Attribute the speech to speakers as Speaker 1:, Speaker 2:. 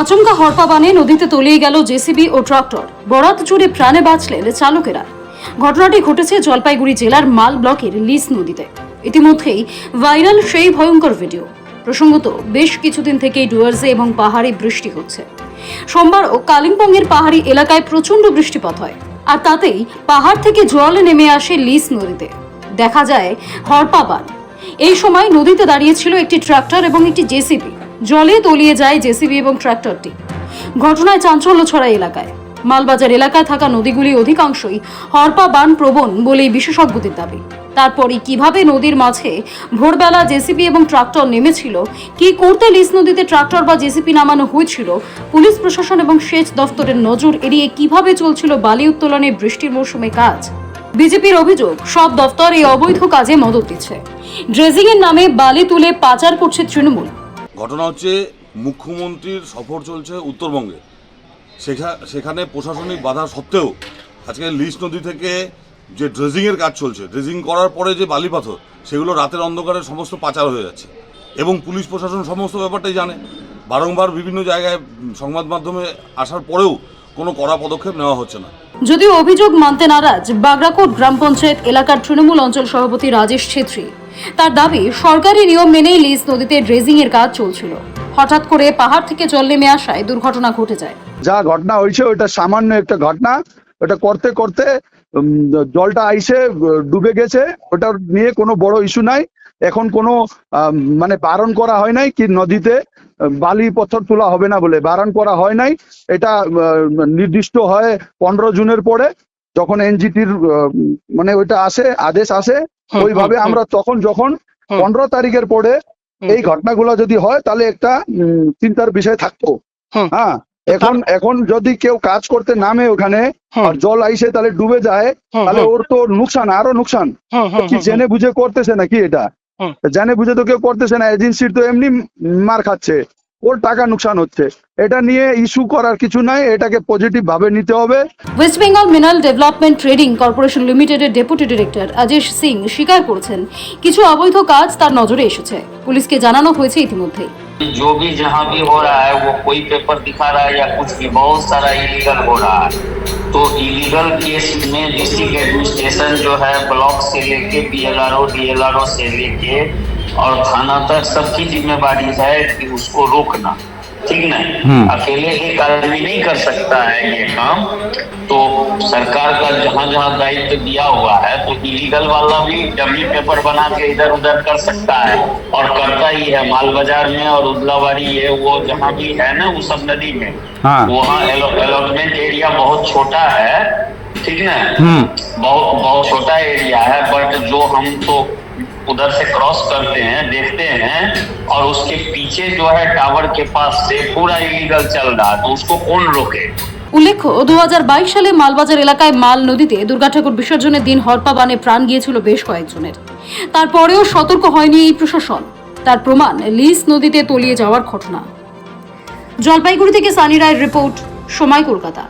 Speaker 1: আচমকা হরপা বানে নদীতে তলিয়ে গেল জেসিবি ও ট্রাক্টর। বরাত জুড়ে প্রাণে বাঁচলেন চালকেরা। ঘটনাটি ঘটেছে জলপাইগুড়ি জেলার মাল ব্লকের লিস নদীতে। ইতিমধ্যেই ভাইরাল সেই ভয়ঙ্কর ভিডিও। প্রসঙ্গত, বেশ কিছুদিন থেকেই ডুয়ার্সে এবং পাহাড়ে বৃষ্টি হচ্ছে। সোমবার ও কালিম্পংয়ের পাহাড়ি এলাকায় প্রচন্ড বৃষ্টিপাত হয়, আর তাতেই পাহাড় থেকে জল নেমে আসে লিস নদীতে। দেখা যায় হরপা বান। এই সময় নদীতে দাঁড়িয়ে ছিল একটি ট্রাক্টর এবং একটি জেসিবি। জলে তলিয়ে যায় জেসিবি এবং ট্রাক্টরটি। ঘটনায় চাঞ্চল্য ছড়ায় এলাকায়। মালবাজার এলাকায় থাকা নদীগুলি অধিকাংশই হরপা বান প্রবণ বলেই বিশেষজ্ঞদের দাবি। তারপরই কিভাবে নদীর মাঝে ভোরবেলা জেসিবি এবং ট্রাক্টর নেমেছিল, কি করতে লিস নদীতে ট্রাক্টর বা জেসিবি নামানো হয়েছিল, পুলিশ প্রশাসন এবং সেচ দফতরের নজর এড়িয়ে কিভাবে চলছিল বালি উত্তোলনের বৃষ্টির মৌসুমে কাজ। বিজেপির অভিযোগ, সব দফতর এই অবৈধ কাজে মদত দিচ্ছে। ড্রেজিং এর নামে বালি তুলে পাচার করছে তৃণমূল।
Speaker 2: ঘটনা হচ্ছে, মুখ্যমন্ত্রীর সফর চলছে উত্তরবঙ্গে। সেখানে প্রশাসনিক বাধা সত্ত্বেও আজকে লিস নদী থেকে যে ড্রেজিংয়ের কাজ চলছে, ড্রেজিং করার পরে যে বালি পাথর, সেগুলো রাতের অন্ধকারে সমস্ত পাচার হয়ে যাচ্ছে এবং পুলিশ প্রশাসন সমস্ত ব্যাপারটাই জানে। বারংবার বিভিন্ন জায়গায় সংবাদ মাধ্যমে আসার পরেও কোনো কড়া পদক্ষেপ নেওয়া হচ্ছে না।
Speaker 1: যদিও অভিযোগ মানতে নারাজ বাগরাকোট গ্রাম পঞ্চায়েত এলাকার তৃণমূল অঞ্চল সভাপতি রাজেশ ছেত্রী। তার দাবি, সরকারি নিয়ম মেনেই লিস নদীতে ড্রেজিং এর কাজ চলছিল। হঠাৎ করে পাহাড় থেকে জল নেমে আসায় দুর্ঘটনা ঘটে যায়।
Speaker 3: যা ঘটনা হয়েছে ওটা সামান্য একটা ঘটনা। ওটা করতে করতে জলটা আইসে ডুবে গেছে। ওটা নিয়ে কোনো বড় ইস্যু নাই। এখন কোনো মানে বারণ করা হয় নাই কি নদীতে বালি পথর তোলা হবে না বলে বারণ করা হয় নাই। এটা নির্দিষ্ট হয় 15 জুনের পরে, যখন এনজিটির মানে ওইটা আসে, আদেশ আসে, ওইভাবে আমরা যখন 15 তারিখের পরে এই ঘটনাগুলো যদি হয় তাহলে একটা চিন্তার বিষয় থাকতো। হ্যাঁ, এখন যদি কেউ কাজ করতে নামে ওখানে আর জল আইসে তাহলে ডুবে যায়, তাহলে ওর তো নুকসান, আরো নুকসান। কি জেনে বুঝে করতেছে নাকি? এটা জেনে বুঝে তো কেউ করতেছে না। এজেন্সির তো এমনি মার খাচ্ছে, ওর টাকা নুকসান হচ্ছে। এটা নিয়ে ইস্যু করার কিছু নাই, এটাকে পজিটিভ ভাবে নিতে হবে।
Speaker 1: West Bengal mineral development trading corporation লিমিটেডের ডেপুটি ডিরেক্টর অজেশ সিং স্বীকার করেছেন, কিছু অবৈধ কাজ তার নজরে এসেছে। পুলিশকে জানানো হয়েছে ইতিমধ্যেই।
Speaker 4: जो भी जहाँ भी हो रहा है, वो कोई पेपर दिखा रहा है या कुछ भी, बहुत सारा इलीगल हो रहा है। तो इलीगल केस में डिस्ट्रिक्ट एडमिनिस्ट्रेशन जो है, ब्लॉक से लेके बीएलआरओ डीएलआरओ से लेके और थाना तक सबकी जिम्मेदारी है कि उसको रोकना। ठीक ना, अकेले एक आदमी नहीं कर सकता है ये काम। तो सरकार का जहाँ जहाँ दायित्व दिया हुआ है, तो इलीगल वाला भी डमी पेपर बना के इधर उधर कर सकता है और करता ही है। माल बाजार में और उदलाबाड़ी ये वो जहाँ भी है ना, वो सब नदी में, वहाँ अलॉटमेंट एरिया बहुत छोटा है। ठीक ना, बहुत छोटा एरिया है, बट जो हम तो उधर से क्रॉस करते हैं, देखते हैं, और उसके पीछे जो है टावर के पास से पूरा इलीगल चल रहा है, तो उसको कौन रोके।
Speaker 1: উল্লেখ্য, 2022 সালে মালবাজার এলাকায় মাল নদীতে দুর্গা ঠাকুর বিসর্জনের দিন হরপা বানে প্রাণ গিয়েছিল বেশ কয়েকজনের। তারপরেও সতর্ক হয়নি এই প্রশাসন। তার প্রমাণ লিস নদীতে তলিয়ে যাওয়ার ঘটনা। জলপাইগুড়ি থেকে সানি রায়ের রিপোর্ট, সময়, কলকাতা।